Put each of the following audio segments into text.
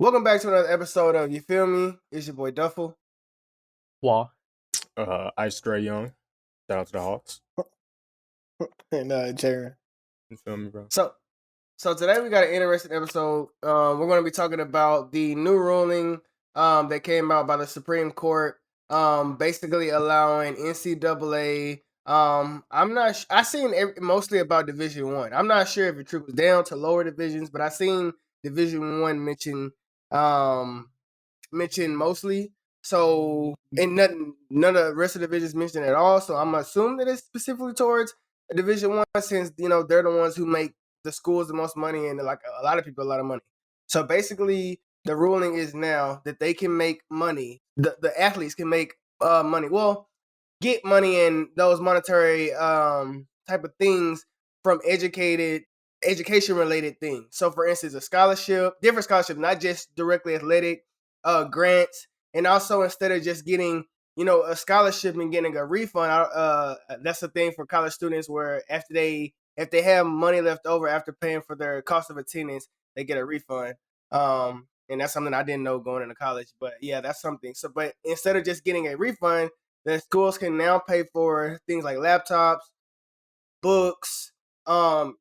Welcome back to another episode of You Feel Me? It's your boy Duffel. Wah. Ice Dre Young. Shout out to the Hawks. And Jaroan. You feel me, bro? So today we got an interesting episode. We're going to be talking about the new ruling that came out by the Supreme Court, basically allowing NCAA. I seen mostly about Division One. I'm not sure if it trickles down to lower divisions, but I seen Division One mentioned mostly. So and none of the rest of the divisions mentioned at all. So I'm assuming that it's specifically towards Division One, since they're the ones who make the schools the most money, and like a lot of people a lot of money. So basically, the ruling is now that they can make money. The athletes can make money. Well, get money in those monetary type of things from education related things. So for instance, a scholarship, different scholarship, not just directly athletic, grants, and also instead of just getting a scholarship and getting a refund, that's the thing for college students, where if they have money left over after paying for their cost of attendance, they get a refund. And that's something I didn't know going into college, but yeah, that's something. So, but instead of just getting a refund, the schools can now pay for things like laptops, books, I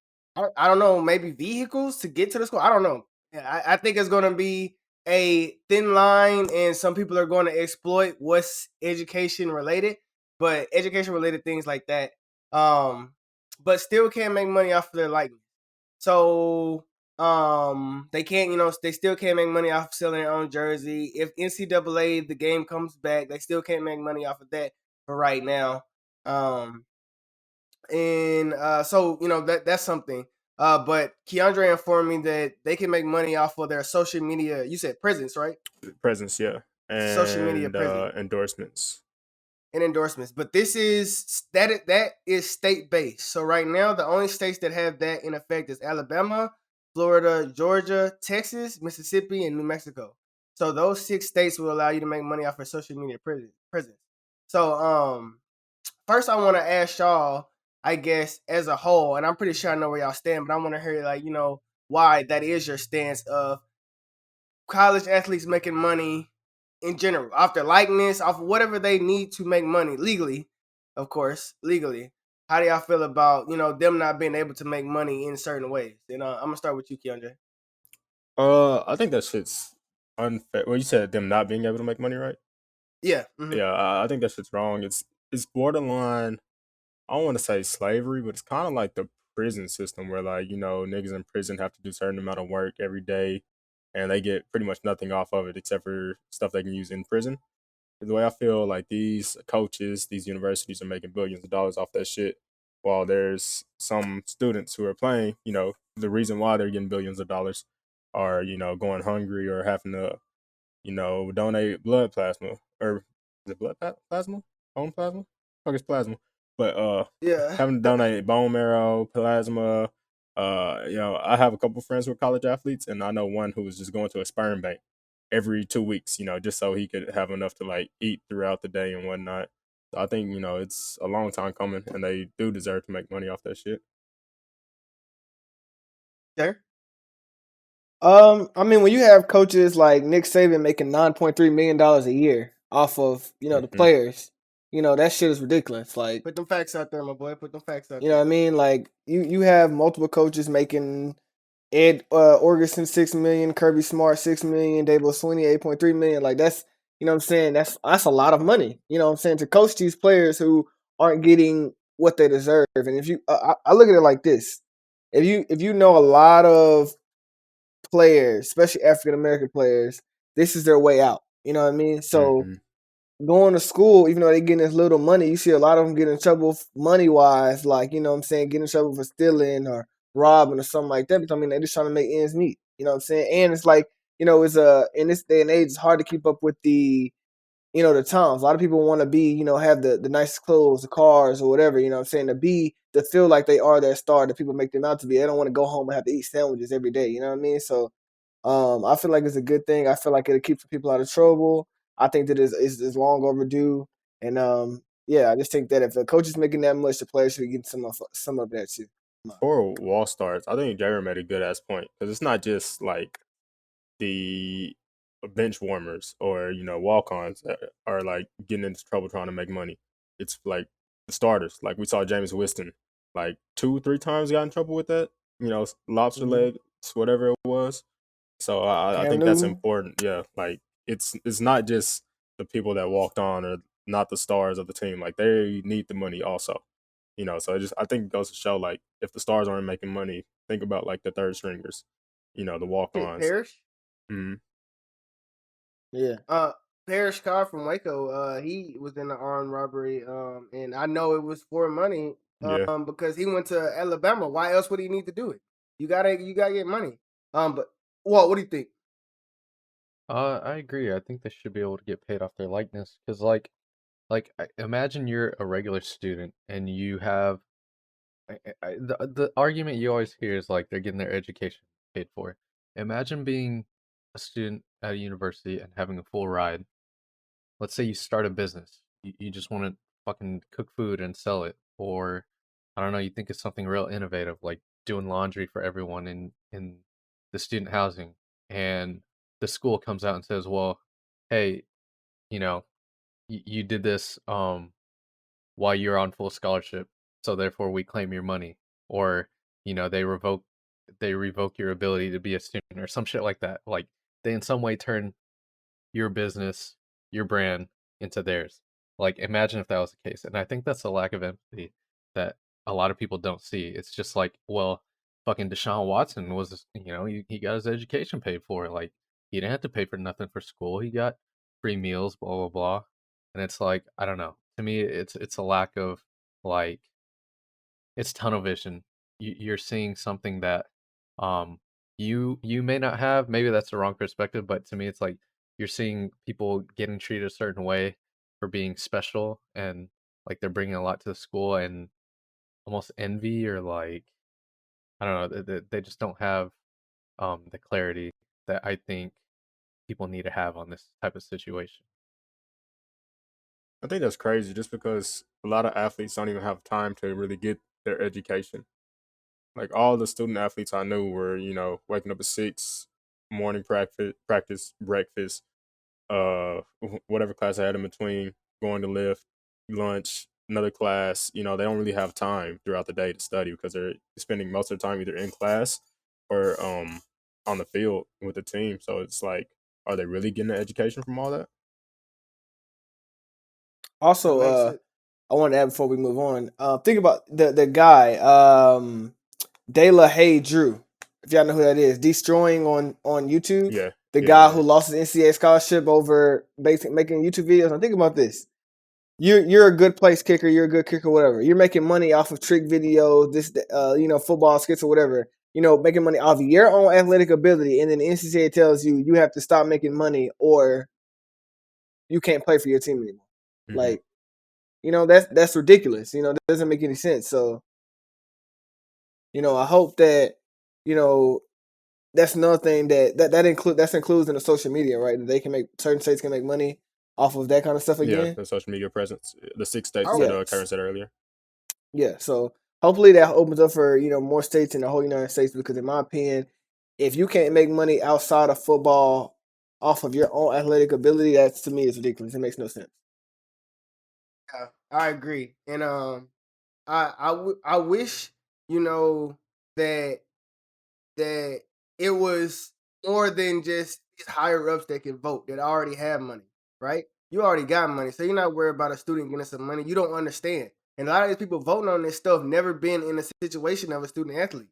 don't know, maybe vehicles to get to the school. I don't know. I think it's going to be a thin line, and some people are going to exploit what's education related, but education related things like that, but still can't make money off of their likeness. So they can't, they still can't make money off of selling their own jersey. If NCAA the game comes back, they still can't make money off of that for right now. And so that's something. But Keandre informed me that they can make money off of their social media. You said presence, right? Presence, yeah. And Social media presence. endorsements. And endorsements. But this is that is state based. So right now, the only states that have that in effect is Alabama, Florida, Georgia, Texas, Mississippi, and New Mexico. So those 6 states will allow you to make money off of social media presence. So first I want to ask y'all, I guess, as a whole, and I'm pretty sure I know where y'all stand, but I want to hear why that is your stance of college athletes making money in general, off their likeness, off whatever they need to make money legally, of course, legally. How do y'all feel about them not being able to make money in certain ways? And I'm gonna start with you, Keandre. I think that shit's unfair. Well, you said them not being able to make money, right? Yeah. Yeah, I think that shit's wrong. It's borderline. I don't want to say slavery, but it's kind of like the prison system where, like, niggas in prison have to do a certain amount of work every day, and they get pretty much nothing off of it except for stuff they can use in prison. The way I feel, like, these coaches, these universities are making billions of dollars off that shit, while there's some students who are playing, the reason why they're getting billions of dollars are, going hungry or having to, donate blood plasma. Or is it plasma? Bone plasma? Fuck, it's plasma. But Yeah. having to donate bone marrow, plasma. I have a couple friends who are college athletes, and I know one who was just going to a sperm bank every 2 weeks, just so he could have enough to, like, eat throughout the day and whatnot. So I think, it's a long time coming, and they do deserve to make money off that shit. Sure. I mean, when you have coaches like Nick Saban making $9.3 million a year off of the players, that shit is ridiculous. Like, Put them facts out there, my boy. Put them facts out you know what I mean? Like, you have multiple coaches making Ed Orgeson $6 million, Kirby Smart $6 million, Dabo Swinney $8.3 million. Like, that's what I'm saying. That's a lot of money. You know what I'm saying, to coach these players who aren't getting what they deserve. And if you, I look at it like this: if you know a lot of players, especially African American players, this is their way out. You know what I mean? So going to school, even though they're getting this little money, you see a lot of them get in trouble money wise, like, what I'm saying, get in trouble for stealing or robbing or something like that. Because I mean, they're just trying to make ends meet. You know what I'm saying? And it's like, it's in this day and age, it's hard to keep up with the the times. A lot of people want to be, have the nicest clothes, the cars, or whatever, you know what I'm saying, to feel like they are that star that people make them out to be. They don't want to go home and have to eat sandwiches every day, you know what I mean? So I feel like it's a good thing. I feel like it'll keep people out of trouble. I think that is long overdue. And I just think that if a coach is making that much, the players should get some of that too. For wall starts, I think Jaroan made a good ass point, because it's not just like the bench warmers or walk-ons that are like getting into trouble trying to make money. It's like the starters. Like we saw James Winston like 2-3 times got in trouble with that. Lobster Mhm. legs, whatever it was. So I Cam think that's Newton. important. Yeah, like it's not just the people that walked on or not the stars of the team. Like they need the money also. So I think it goes to show like if the stars aren't making money, think about like the third stringers, the walk Shit, ons. Parrish. Mm, Yeah. Parrish Carr from Waco. He was in the armed robbery. And I know it was for money. yeah, Because he went to Alabama. Why else would he need to do it? You gotta get money. But well, what do you think? I agree. I think they should be able to get paid off their likeness because, imagine you're a regular student and you have the argument you always hear is like they're getting their education paid for. Imagine being a student at a university and having a full ride. Let's say you start a business. You just want to fucking cook food and sell it, or I don't know, you think it's something real innovative, like doing laundry for everyone in the student housing, and the school comes out and says, "Well, hey, you know, you did this while you're on full scholarship, so therefore we claim your money," or they revoke your ability to be a student or some shit like that. Like they in some way turn your business, your brand into theirs. Like imagine if that was the case. And I think that's a lack of empathy that a lot of people don't see. It's just like, well, fucking Deshaun Watson was, he got his education paid for. Like he didn't have to pay for nothing for school. He got free meals, blah blah blah. And it's like, I don't know. To me, it's a lack of like it's tunnel vision. You're seeing something that um you may not have. Maybe that's the wrong perspective, but to me, it's like you're seeing people getting treated a certain way for being special, and like they're bringing a lot to the school, and almost envy or like I don't know. They just don't have the clarity that I think people need to have on this type of situation. I think that's crazy. Just because a lot of athletes don't even have time to really get their education. Like all the student athletes I knew were waking up at 6, morning practice, breakfast, whatever class I had in between, going to lift, lunch, another class. They don't really have time throughout the day to study because they're spending most of their time either in class or on the field with the team. So it's like, are they really getting an education from all that? That Also, makes it. I want to add before we move on. Think about the guy, De La Haye Drew. If y'all know who that is, destroying on YouTube. Yeah, The yeah, guy yeah. who lost his NCAA scholarship over basic making YouTube videos. Now think about this. You're a good place kicker. You're a good kicker. Whatever. You're making money off of trick videos, football skits or whatever. Making money off of your own athletic ability, and then the NCAA tells you have to stop making money or you can't play for your team anymore. Hmm. Like, that's ridiculous. That doesn't make any sense. So, I hope that, that's another thing that includes in the social media, right? That they can make certain states can make money off of that kind of stuff Yeah, again. the social media presence, the 6 states Oh, that Yeah. Karen said earlier. Yeah. So hopefully that opens up for, more states in the whole United States, because in my opinion, if you can't make money outside of football off of your own athletic ability, that to me is ridiculous. It makes no sense. yeah, I agree. And I wish that it was more than just these higher ups that can vote that already have money, right? You already got money, so you're not worried about a student getting some money. You don't understand, and a lot of these people voting on this stuff never been in the situation of a student athlete,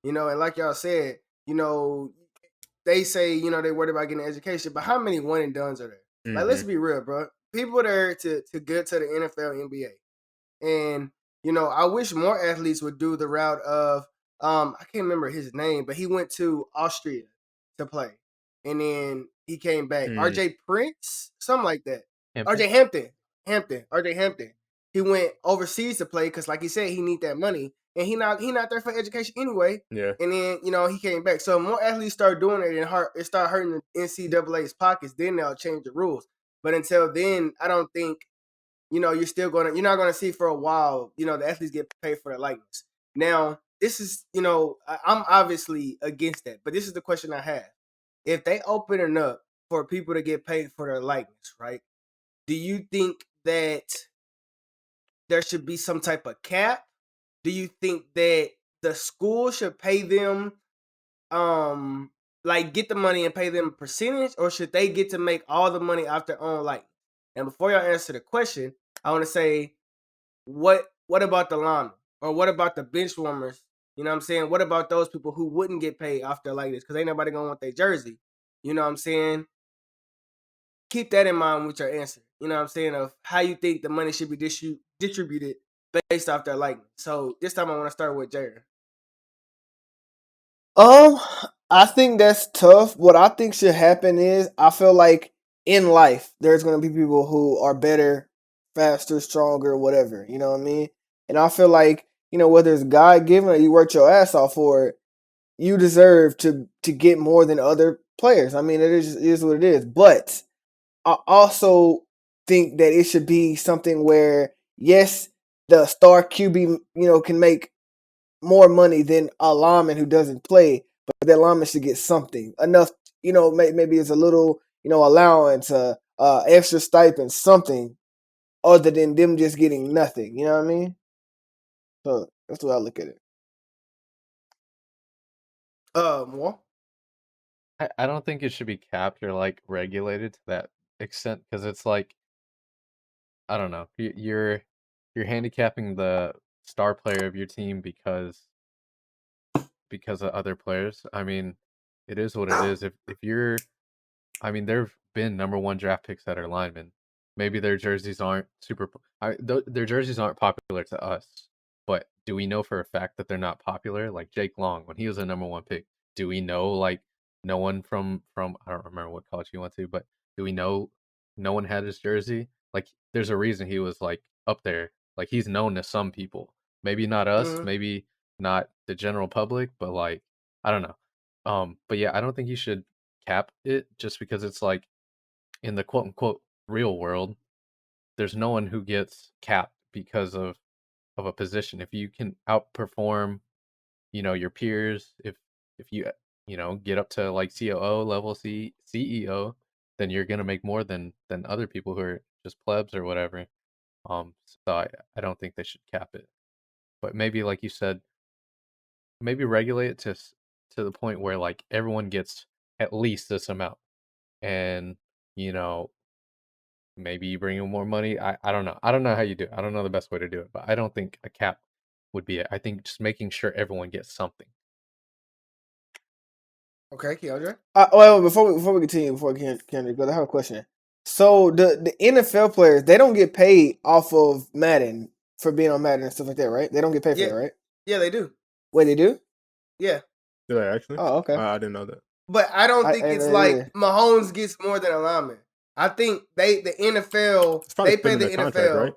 And like y'all said, they say they worried about getting an education, but how many one and dones are there? Like, let's Hmm. be real, bro. People there to get to the NFL, NBA. And I wish more athletes would do the route of I can't remember his name, but he went to Austria to play. And then he came back. Mm, RJ Prince, something like that. Hampton? RJ Hampton. RJ Hampton. He went overseas to play because like he said, he need that money. And he not there for education anyway. yeah. And then, he came back. So more athletes start doing it and it start hurting the NCAA's pockets, then they'll change the rules. But until then, I don't think you're not gonna see for a while, the athletes get paid for their likeness. Now, this is, I'm obviously against that, but this is the question I have. if they open it up for people to get paid for their likeness, right? Do you think that there should be some type of cap? Do you think that the school should pay them, like get the money and pay them a percentage, or should they get to make all the money off their own likeness? And before y'all answer the question, I want to say, what about the linemen, or what about the bench warmers? You know what I'm saying? What about those people who wouldn't get paid off their likeness because ain't nobody gonna want their jersey? You know what I'm saying? Keep that in mind with your answer. You know what I'm saying? Of how you think the money should be distributed based off their likeness. So this time I want to start with Jaroan. I think that's tough. What I think should happen is I feel like in life there's gonna be people who are better, faster, stronger, whatever. You know what I mean? And I feel like, whether it's God given or you worked your ass off for it, you deserve to get more than other players. I mean, it is what it is. But I also think that it should be something where, yes, the star QB, can make more money than a lineman who doesn't play, but that lineman should get something enough. Maybe it's a little, allowance, extra stipend, something other than them just getting nothing. You know what I mean? So that's the way I look at it. Well, I don't think it should be capped or like regulated to that extent because it's like I don't know. You're handicapping the star player of your team because of other players. I mean, it is what it is. If you're I mean, there've been number one draft picks that are linemen. Maybe their jerseys aren't their jerseys aren't popular to us, but do we know for a fact that they're not popular? Like Jake Long, when he was a number one pick, do we know like no one from I don't remember what college he went to, but do we know no one had his jersey? Like, there's a reason he was like up there. Like he's known to some people, maybe not us, mm-hmm. maybe not the general public, but like I don't know. But yeah, I don't think you should cap it just because it's like in the quote unquote real world, there's no one who gets capped because of a position. If you can outperform, your peers, if you get up to like COO level, CEO, then you're gonna make more than other people who are just plebs or whatever. So I don't think they should cap it. But maybe like you said, maybe regulate it to the point where like everyone gets at least this amount. And you know maybe you bring in more money. I don't know. I don't know how you do it. I don't know the best way to do it, but I don't think a cap would be it. I think just making sure everyone gets something. Okay, Keandre. Well, before we continue, before Keandre goes, I have a question. So the NFL players, they don't get paid off of Madden for being on Madden and stuff like that, right? They don't get paid for Yeah, that, right? yeah, they do. Wait, they do? Yeah, Do they actually? Oh, okay. I didn't know that. but I don't think it's like Yeah. Mahomes gets more than a lineman. I think the NFL, It's probably they pay within the the contract, NFL. right?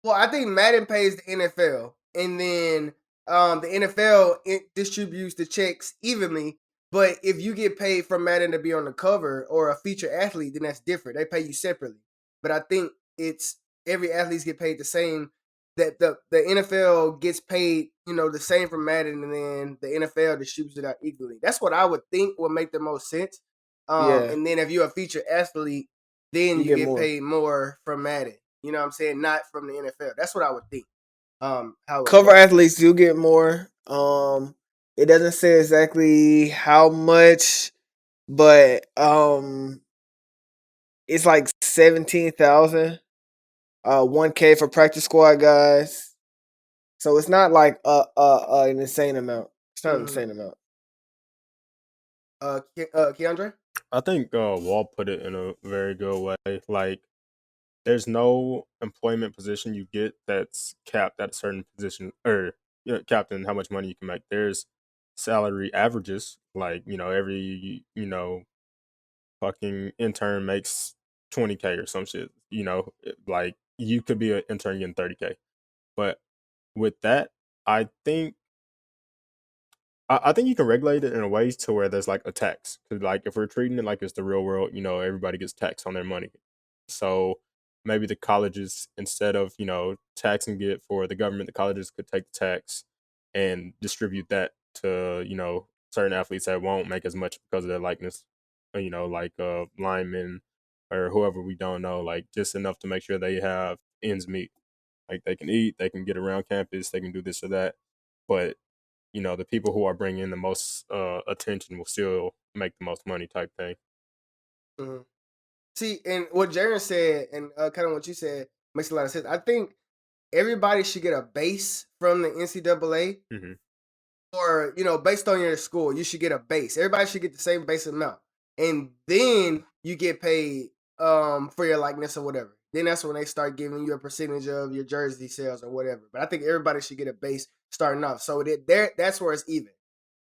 Well, I think Madden pays the NFL, and then the NFL distributes the checks evenly. But if you get paid from Madden to be on the cover or a featured athlete, then that's different. They pay you separately. But I think it's every athletes get paid the same. That the NFL gets paid, the same from Madden, and then the NFL distributes it out equally. That's what I would think would make the most sense. Yeah. And then if you're a featured athlete, then You you get get more. paid more from Madden. You know what I'm saying? Not from the NFL. That's what I would think. How it Cover works. athletes do get more. It doesn't say exactly how much, but it's like 17,000. 1K for practice squad guys. So it's not like an insane amount. It's not an Mm-hmm. insane amount. Keandre? I think Walt put it in a very good way. Like, there's no employment position you get that's capped at a certain position, or capped in how much money you can make. There's salary averages, like every fucking intern makes 20K or some shit. Like you could be an intern getting 30K, but with that, I think I think you can regulate it in a way to where there's like a tax. Cause like if we're treating it like it's the real world, everybody gets taxed on their money. So maybe the colleges, instead of taxing it for the government, the colleges could take the tax and distribute that to certain athletes that won't make as much because of their likeness. You know, like linemen or whoever we don't know, like just enough to make sure they have ends meet. Like they can eat, they can get around campus, they can do this or that. But you know, the people who are bringing the most attention will still make the most money, type thing. Mm-hmm. See, and what Jaron said, and kind of what you said, makes a lot of sense. I think everybody should get a base from the NCAA, Mm-hmm. or based on your school, you should get a base. Everybody should get the same base amount, and then you get paid for your likeness or whatever. Then that's when they start giving you a percentage of your jersey sales or whatever. But I think everybody should get a base starting off, so that's where it's even.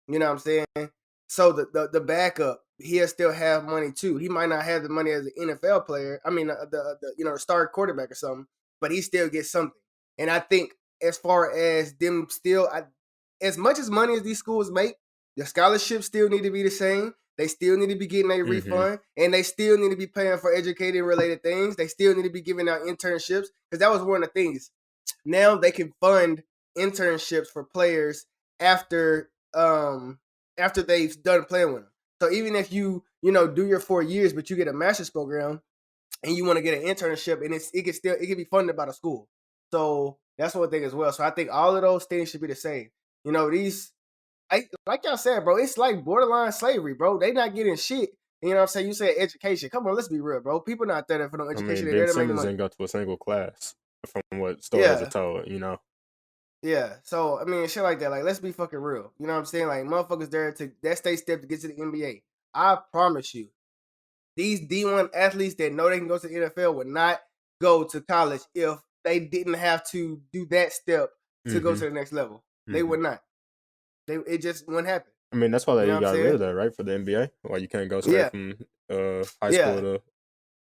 You know what I'm saying? So the backup, he'll still have money too. He might not have the money as an NFL player. I mean, the star quarterback or something, but he still gets something. And I think as far as them still, as much as money as these schools make, the scholarships still need to be the same. They still need to be getting a refund, and they still need to be paying for educating related things. They still need to be giving out internships, because that was one of the things. Now they can fund internships for players after they've done playing with them. So even if you do your 4 years, but you get a master's program and you want to get an internship, and it can be funded by the school. So that's one thing as well. So I think all of those things should be the same. These, like y'all said, bro, it's like borderline slavery, bro. They not getting shit. You know what I'm saying? You said education. Come on, let's be real, bro. People not there for no education. They're Ben there to make Simmons money. didn't go to a single class, from what stories are told. Yeah, so I mean, shit like that. Like, let's be fucking real. You know what I'm saying? Like, motherfuckers there to that state step to get to the NBA. I promise you, these D1 athletes that know they can go to the NFL would not go to college if they didn't have to do that step to go to the next level. They would not. It just wouldn't happen. I mean, that's why they got rid saying? of that, right? For the NBA, why you can't go straight from high school to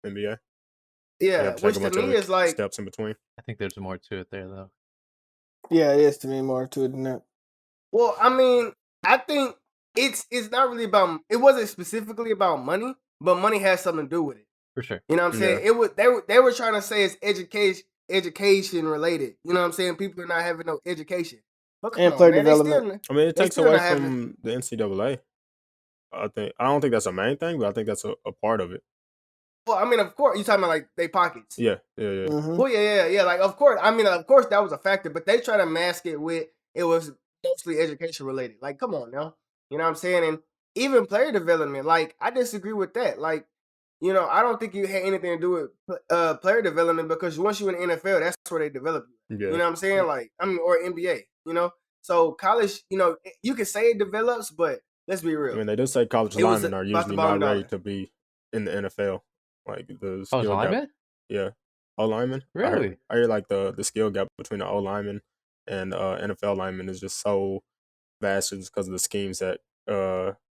NBA. You Yeah, have to take which a to bunch me of is like, steps in between. I think there's more to it there, though. Yeah, it is to me more to it than that. well, I mean, I think it's not really about. It wasn't specifically about money, but money has something to do with it. For sure. You know what I'm saying? Yeah. It was they were trying to say it's education related. You know what I'm saying? People are not having no education. But come And on, player man. development. I mean, it they takes still away not having. from the NCAA. I don't think that's a main thing, but I think that's a part of it. Well, I mean, of course, you talking about like they pockets. Yeah. Mhm. Well, yeah. Like, of course, I mean, of course, that was a factor, but they try to mask it with it was mostly education related. Like, come on now, you know what I'm saying? And even player development, like, I disagree with that. Like, I don't think you had anything to do with player development, because once you're in the NFL, that's where they develop you. Yeah. You know what I'm saying? Like, I mean, or NBA. So college, you can say it develops, but let's be real. I mean, they do say college It was linemen are about the usually bottom not ready dollar. to be in the NFL. Like the Oh, it's skill gap. lineman? Yeah. O lineman. Really? I hear like the skill gap between the O lineman and NFL lineman is just so vast, just because of the schemes that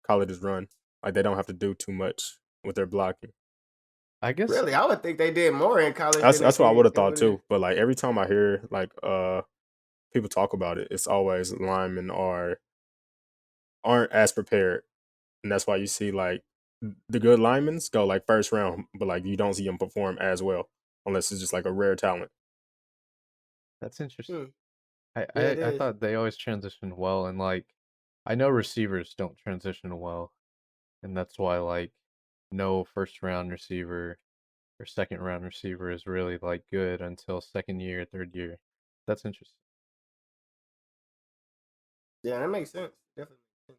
colleges run. Like they don't have to do too much with their blocking. I guess. Really, I would think they did more in college. That's what I would have thought too. But like every time I hear like people talk about it, it's always linemen aren't as prepared, and that's why you see like the good linemen go like first round, but like you don't see them perform as well unless it's just like a rare talent. That's interesting. Yeah, I it is. thought they always transition well, and like I know receivers don't transition well, and that's why like no first round receiver or second round receiver is really like good until second year, third year. That's interesting. Yeah, that makes sense. Definitely makes sense.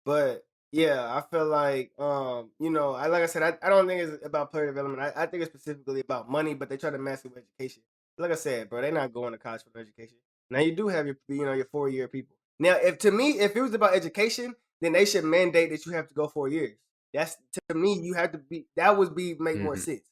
But yeah, I feel like like I said, I don't think it's about player development. I think it's specifically about money, but they try to mask it with education. Like I said, bro, they're not going to college for education. Now you do have your your 4-year people. Now, if it was about education, then they should mandate that you have to go 4 years. That's, to me, you have to be. That would make more sense.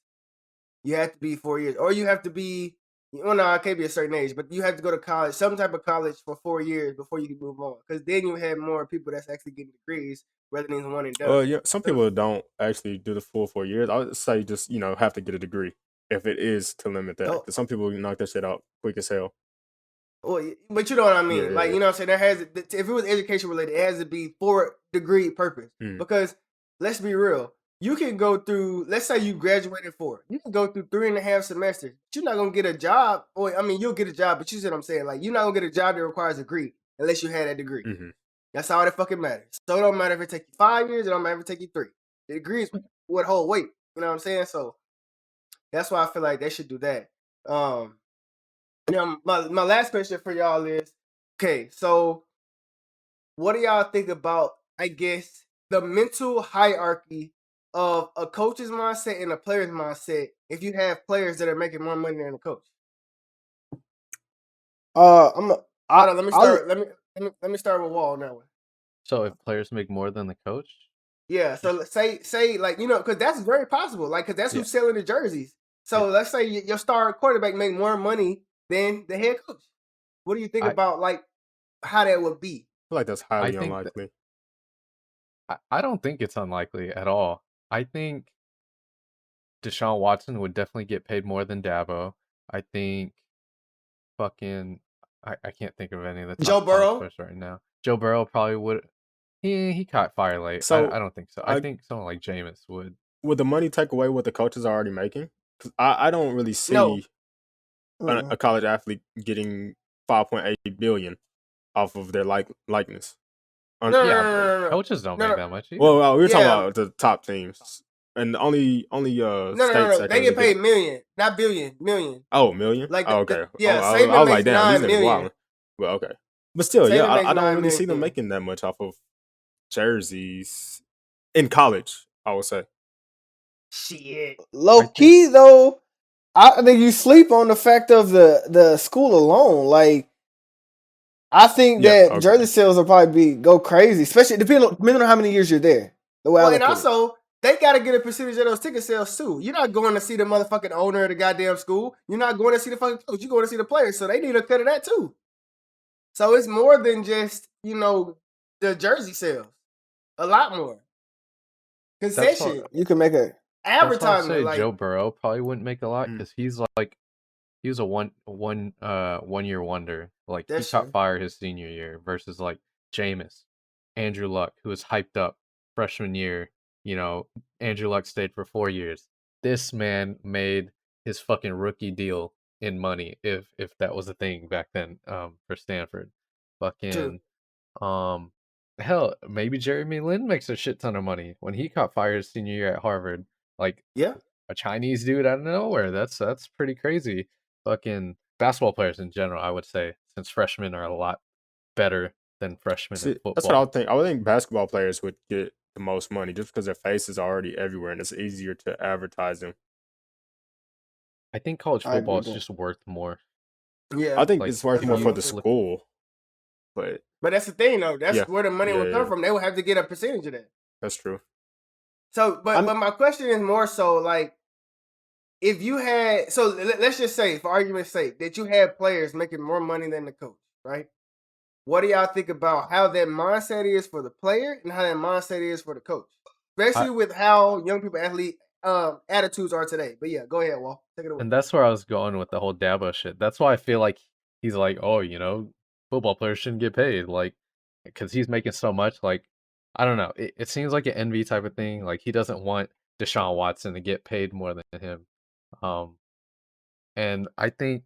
You have to be 4 years, or you have to be. Well, no, it can't be a certain age, but you have to go to college, some type of college, for 4 years before you can move on. Because then you have more people that's actually getting degrees rather than one and done. Yeah, some people don't actually do the full 4 years. I would say just have to get a degree if it is to limit that. Because some people knock that shit out quick as hell. Well, but you know what I mean. Yeah. Like, you know what I'm saying? There has, if it was education related, it has to be for degree purpose. Because let's be real. You can go through, let's say you graduated you can go through 3.5 semesters. But you're not going to get a job. Or, I mean, you'll get a job, but you see what I'm saying? Like, you're not going to get a job that requires a degree unless you had that degree. That's all that fucking matters. So it don't matter if it take you 5 years, it don't matter if it take you 3. The degrees would hold weight. You know what I'm saying? So that's why I feel like they should do that. My last question for y'all is, okay, so what do y'all think about, I guess, the mental hierarchy of a coach's mindset and a player's mindset if you have players that are making more money than the coach? Hold on, let me start. Let me start with Wall now. So if players make more than the coach, Yeah. So let's say like, you know, because that's very possible. Like, because that's who's selling the jerseys. So let's say your star quarterback make more money than the head coach. What do you think about like how that would be? I feel like that's I highly think unlikely. I don't think it's unlikely at all. I think Deshaun Watson would definitely get paid more than Dabo. I think fucking I can't think of any of the Joe top college Burrow? players right now. Joe Burrow probably would. He caught fire late. So, I don't think so. I think someone like Jameis would. Would the money take away what the coaches are already making? Because I don't really No. see a college athlete getting $5.8 billion off of their likeness. No. Coaches don't make that much either. Well, we're talking about the top teams, and the only states that They can get really paid million, not billion, million. Oh, million? Like okay. Saban I was makes like, damn, these 9 niggas million. wild. Well, okay, but still, Saban makes I don't 9 really see them million. making that much off of jerseys in college. I would say. Shit. Low key though, I think you sleep on the fact of the school alone. Like, I think that jersey sales will probably go crazy, especially depending on how many years you're there. The way I look and at also they got to get a percentage of those ticket sales too. You're not going to see the motherfucking owner of the goddamn school. You're not going to see the fucking coach. You're going to see the players. So they need a cut of that too. So it's more than just, you know, the jersey sales. A lot more. Concession. You can make a advertisement. That's why I say like Joe Burrow probably wouldn't make a lot because he's like he was a one year wonder. Like he caught fire his senior year versus like Jameis, Andrew Luck, who was hyped up freshman year. You know, Andrew Luck stayed for 4 years. This man made his fucking rookie deal in money, if that was a thing back then, for Stanford. Fucking hell, maybe Jeremy Lin makes a shit ton of money when he caught fire his senior year at Harvard. Like a Chinese dude out of nowhere. That's pretty crazy. Fucking basketball players in general, I would say, since freshmen are a lot better than freshmen in football. That's what I would think. I would think basketball players would get the most money just because their face is already everywhere and it's easier to advertise them. I think college football is just worth more. Yeah, I think it's worth more for the school. But that's the thing, though. That's where the money would come from. They would have to get a percentage of that. That's true. So, but my question is more so like, if you had, so let's just say, for argument's sake, that you had players making more money than the coach, right? What do y'all think about how that mindset is for the player and how that mindset is for the coach? Especially with how young people attitudes are today. But yeah, go ahead, Walt. Take it away. And that's where I was going with the whole Dabo shit. That's why I feel like he's like, oh, you know, football players shouldn't get paid. Like, because he's making so much. Like, I don't know. It seems like an envy type of thing. Like, he doesn't want Deshaun Watson to get paid more than him. And I think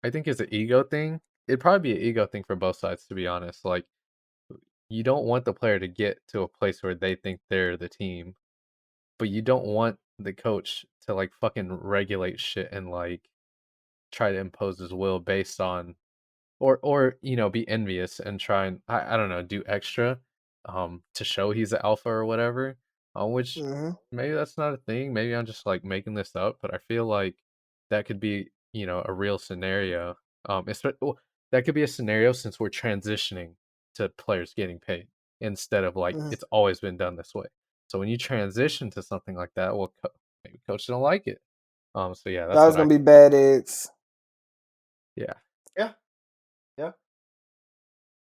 it's an ego thing. It'd probably be an ego thing for both sides, to be honest. Like, you don't want the player to get to a place where they think they're the team, but you don't want the coach to like fucking regulate shit and like try to impose his will based on or you know, be envious and try and I don't know, do extra to show he's the alpha or whatever. Which maybe that's not a thing. Maybe I'm just like making this up, but I feel like that could be, you know, a real scenario. That could be a scenario since we're transitioning to players getting paid instead of like it's always been done this way. So when you transition to something like that, well, maybe coach don't like it. So yeah, that's gonna be bad eggs. Yeah.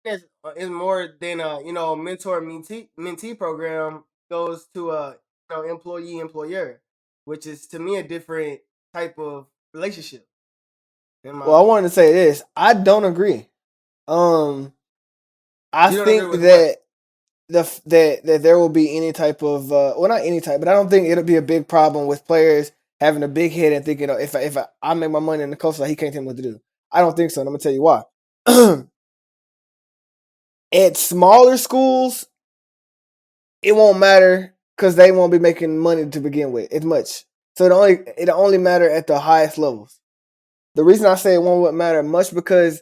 It's more than you know, mentor mentee program goes to a employee employer, which is to me a different type of relationship. Well, I wanted to say this. I don't agree. I think that that there will be any type of well, not any type, but I don't think it'll be a big problem with players having a big head and thinking, if I make my money in the coach, like he can't tell me what to do. I don't think so, and I'm gonna tell you why. At smaller schools, it won't matter because they won't be making money to begin with as much. So it only matter at the highest levels. The reason I say it won't matter much because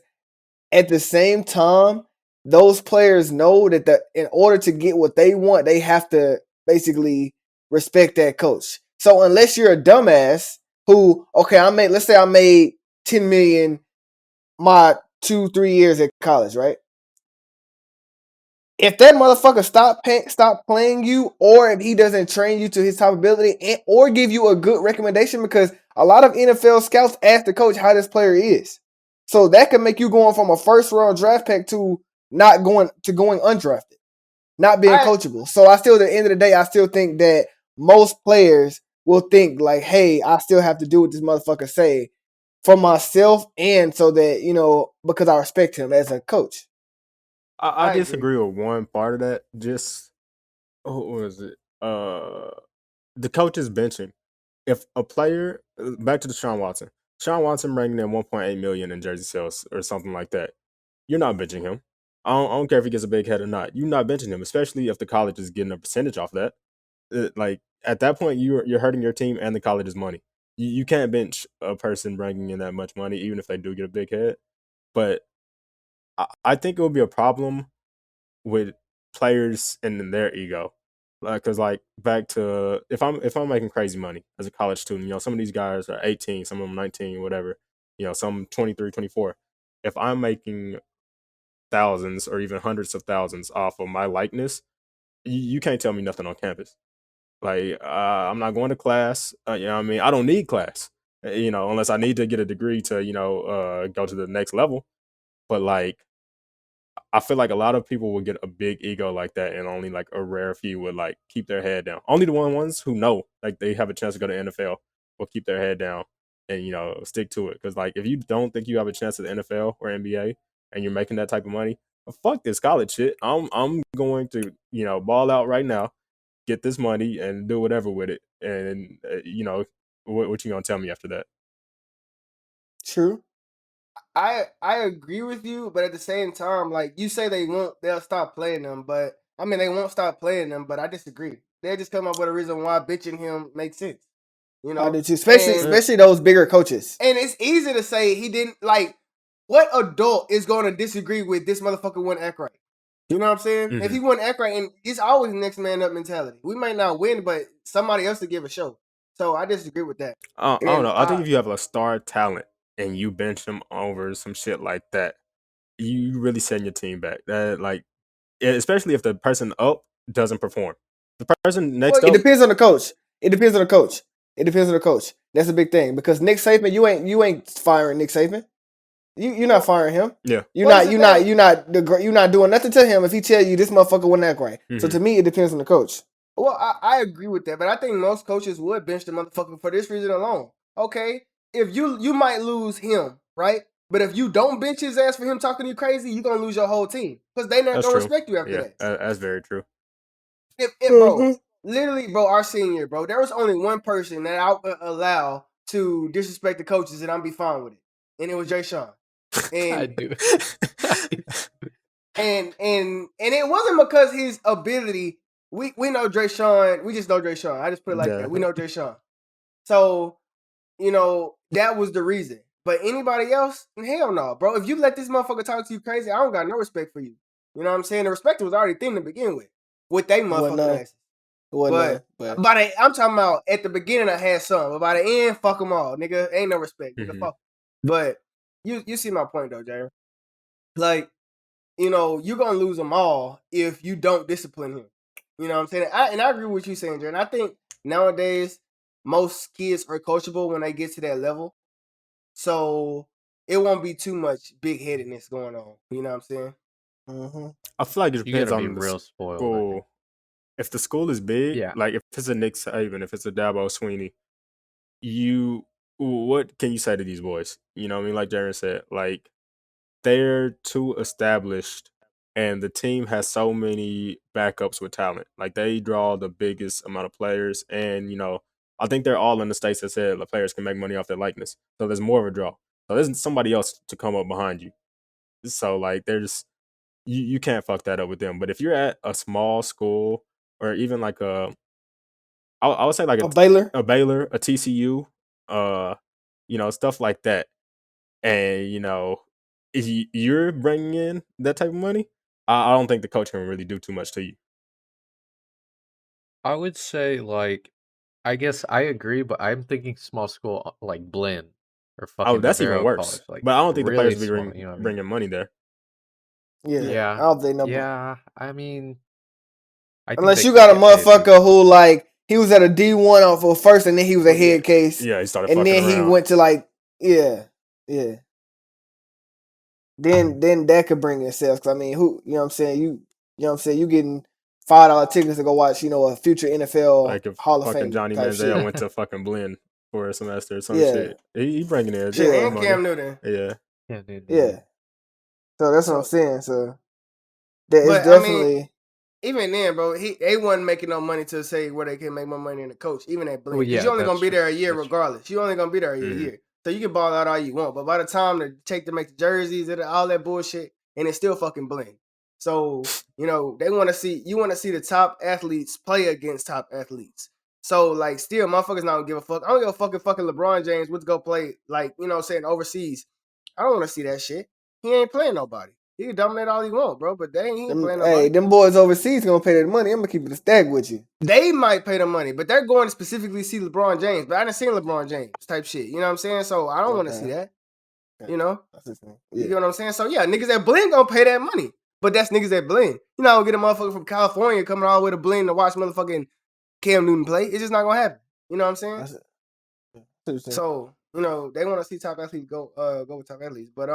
at the same time, those players know that in order to get what they want, they have to basically respect that coach. So unless you're a dumbass who, okay, let's say I made $10 million my 2-3 years at college, right? If that motherfucker stop playing you, or if he doesn't train you to his top ability, or give you a good recommendation, because a lot of NFL scouts ask the coach how this player is, so that could make you going from a first round draft pick to going undrafted, not being coachable. So at the end of the day, I still think that most players will think like, hey, I still have to do what this motherfucker say for myself, and so that because I respect him as a coach. I disagree with one part of that. Just what was it? The coach is benching. If a player, back to the Sean Watson ranking at 1.8 million in jersey sales or something like that, you're not benching him. I don't care if he gets a big head or not. You're not benching him, especially if the college is getting a percentage off that. Like at that point, you're hurting your team and the college's money. You can't bench a person bringing in that much money, even if they do get a big head. But I think it would be a problem with players and their ego. Because back to if I'm making crazy money as a college student, some of these guys are 18, some of them 19, whatever, some 23, 24. If I'm making thousands or even hundreds of thousands off of my likeness, you can't tell me nothing on campus. I'm not going to class. You know what I mean? I don't need class, unless I need to get a degree to, go to the next level. But I feel like a lot of people will get a big ego like that, and only like a rare few would keep their head down. Only the ones who know they have a chance to go to NFL will keep their head down and stick to it. Because if you don't think you have a chance at the NFL or NBA and you're making that type of money, fuck this college shit. I'm going to ball out right now, get this money, and do whatever with it. And what you gonna tell me after that? True. I agree with you, but at the same time, you say they'll stop playing them, but I mean they won't stop playing them, but I disagree. They just come up with a reason why bitching him makes sense. I do too, especially those bigger coaches. And it's easy to say he didn't what adult is going to disagree with this motherfucker wouldn't act right? You know what I'm saying? Mm-hmm. If he wouldn't act right, and it's always next man up mentality. We might not win, but somebody else to give a show. So I disagree with that. I don't know. I think if you have a star talent and you bench him over some shit like that, you really send your team back. That especially if the person up doesn't perform. The person next up. It depends on the coach. That's a big thing because Nick Saban, you ain't firing Nick Saban. You're not firing him. Yeah. You're not doing nothing to him if he tell you this motherfucker wouldn't act right. Mm-hmm. So to me, it depends on the coach. Well, I agree with that, but I think most coaches would bench the motherfucker for this reason alone. Okay, if you might lose him, right? But if you don't bench his ass for him talking to you crazy, you're gonna lose your whole team because they not gonna respect you after that. That's very true. Bro, literally, bro, our senior, bro, there was only one person that I would allow to disrespect the coaches, and I'd be fine with it, and it was Jaroan. And I do. and it wasn't because his ability. We know Jaroan. We just know Jaroan. I just put it like that. We know Jaroan. So, that was the reason. But anybody else, hell no, bro. If you let this motherfucker talk to you crazy, I don't got no respect for you. You know what I'm saying? The respect was already thin to begin with they motherfucking asses. But I'm talking about at the beginning I had some, but by the end, fuck them all, nigga. Ain't no respect, nigga. Fuck. But you see my point though, Jaron. You're gonna lose them all if you don't discipline him. You know what I'm saying? I agree with what you're saying, Jaron. I think nowadays most kids are coachable when they get to that level. So it won't be too much big headedness going on. You know what I'm saying? Mm-hmm. I feel like it depends on the real spoiled, school. If the school is big, if it's a Nick Saban, if it's a Dabo Sweeney, what can you say to these boys? You know what I mean? Like Jaron said, they're too established and the team has so many backups with talent. They draw the biggest amount of players and, I think they're all in the states that said the players can make money off their likeness. So there's more of a draw. So there's somebody else to come up behind you. So you can't fuck that up with them. But if you're at a small school or even like I would say like A Baylor. a Baylor, a TCU, stuff like that, and if you're bringing in that type of money, I don't think the coach can really do too much to you. I would say like, I guess I agree, but I'm thinking small school like Blinn or Oh, fucking that's even Navarro worse. College, like But I don't think the really players will be small. You know what I mean? bringing money there. Yeah, Yeah, I don't think nobody. yeah. I mean, I think Unless they you could got a get paid motherfucker decent. who like he was at a D1 for first, and then he was a Oh, yeah. head case, Yeah, he started and fucking then he around. went to like yeah. Then that could bring itself. Cause I mean, who you know what I'm saying? You know what I'm saying? You getting $5 tickets to go watch a future NFL Like if Hall of fucking Fame Johnny type shit. Manziel went to fucking Blinn for a semester or some Yeah, shit. He bringing in Shit, yeah, and money. Cam Newton. Yeah. Yeah, dude, yeah. So that's what I'm So, saying. So that is but I mean, definitely even then, bro, they wasn't making no money to say where they can make more money than the coach, even at Well, Blinn. Because yeah, you only that's gonna be true. there a year That's true. regardless. You only gonna be there a Mhm. year. So you can ball out all you want. But by the time to make the jerseys and all that bullshit, and it's still fucking Blinn. So, they wanna see the top athletes play against top athletes. So like still motherfuckers not gonna give a fuck. I don't give a fucking LeBron James went to go play like, saying overseas. I don't wanna see that shit. He ain't playing nobody. He can dominate all he want, bro, but he ain't playing nobody. them boys overseas gonna pay that money. I'm gonna keep it a stack with you. They might pay the money, but they're going to specifically see LeBron James. But I didn't see LeBron James type shit. You know what I'm saying? So I don't want to see that. Okay. You know? That's the thing. You Yeah. get what I'm saying? So yeah, niggas at Blinn gonna pay that money. But that's niggas at Blinn. You're not gonna get a motherfucker from California coming all the way to Blinn to watch motherfucking Cam Newton play. It's just not gonna happen. You know what I'm saying? That's it. That's what I'm saying. So, they want to see top athletes go with top athletes. But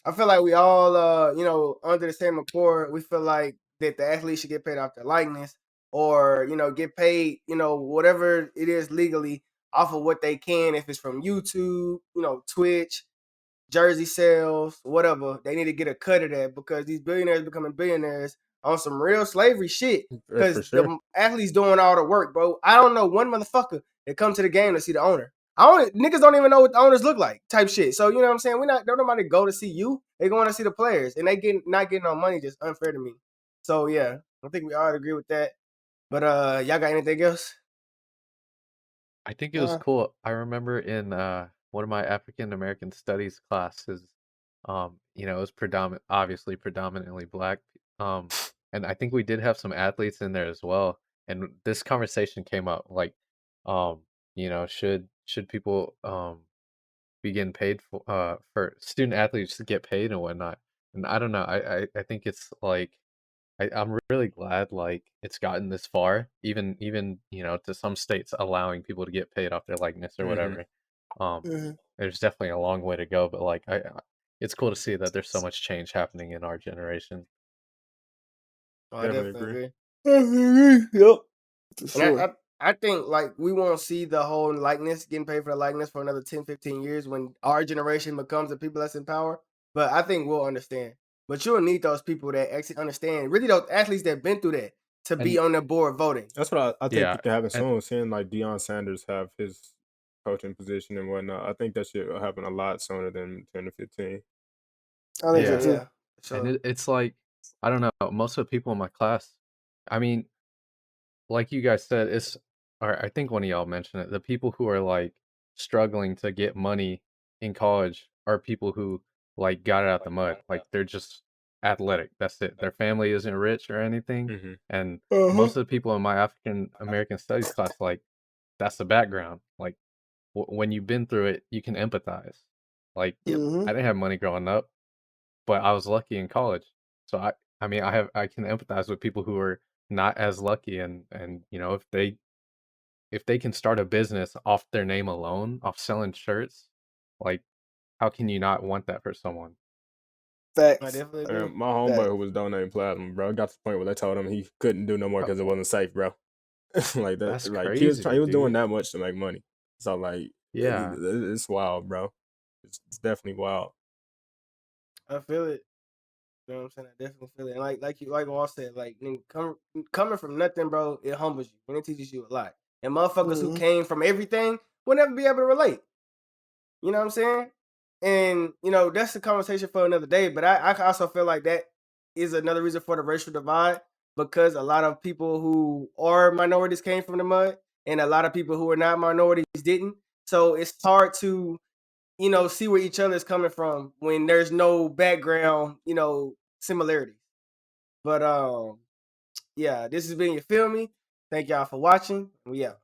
I feel like we all, under the same accord, we feel like that the athletes should get paid off their likeness or, get paid, whatever it is legally off of what they can. If it's from YouTube, Twitch, jersey sales, whatever, they need to get a cut of that because these billionaires becoming billionaires on some real slavery shit For because sure. the athletes doing all the work, bro. I don't know one motherfucker that come to the game to see the owner. Niggas don't even know what the owners look like, type shit. So you know what I'm saying? Don't nobody go to see you. They going to see the players, and they not getting no money. Just unfair to me. So yeah, I think we all agree with that. But y'all got anything else? I think it was cool. I remember in one of my African American studies classes, it was obviously predominantly black. And I think we did have some athletes in there as well. And this conversation came up like, should people be getting paid for student athletes to get paid and whatnot? And I don't know. I think it's like I'm really glad like it's gotten this far, even to some states allowing people to get paid off their likeness or Mhm. whatever. Mm-hmm. There's definitely a long way to go, but like it's cool to see that there's so much change happening in our generation. Oh, I Definitely definitely agree. agree. Yep. For And sure. I think like we won't see the whole likeness getting paid for the likeness for another 10, 15 years when our generation becomes the people that's in power. But I think we'll understand. But you'll need those people that actually understand, really those athletes that been through that to be And on the board voting. That's what I think yeah, it can happen and soon. Seeing like Deion Sanders have his coaching position and whatnot, I think that shit will happen a lot sooner than 10 to 15. I think so yeah, too. Yeah. and So it's like I don't know. Most of the people in my class, I mean, like you guys said, or I think one of y'all mentioned it. The people who are like struggling to get money in college are people who like got it out the mud. Like they're just athletic. That's it. Their family isn't rich or anything. Mm-hmm. And Uh-huh. most of the people in my African American studies class, like that's the background. Like when you've been through it, you can empathize. Like yep. Mm-hmm. I didn't have money growing up, but I was lucky in college. So I mean I can empathize with people who are not as lucky and if they can start a business off their name alone, off selling shirts, like how can you not want that for someone? I Facts. definitely agree. My homeboy who was donating plasma, bro, got to the point where they told him he couldn't do no more Oh, because it wasn't safe, bro. Like that, that's like he was crazy, doing dude. that much to make money. So like, Yeah. it's wild, bro. It's definitely wild. I feel it. You know what I'm saying? I definitely feel it. And like Wall said, like coming from nothing, bro, it humbles you and it teaches you a lot. And motherfuckers who Mm-hmm. came from everything will never be able to relate. You know what I'm saying? And that's a conversation for another day. But I also feel like that is another reason for the racial divide, because a lot of people who are minorities came from the mud, and a lot of people who are not minorities didn't. So it's hard to, see where each other is coming from when there's no background, similarities. But yeah, this has been You Feel Me. Thank y'all for watching. We out.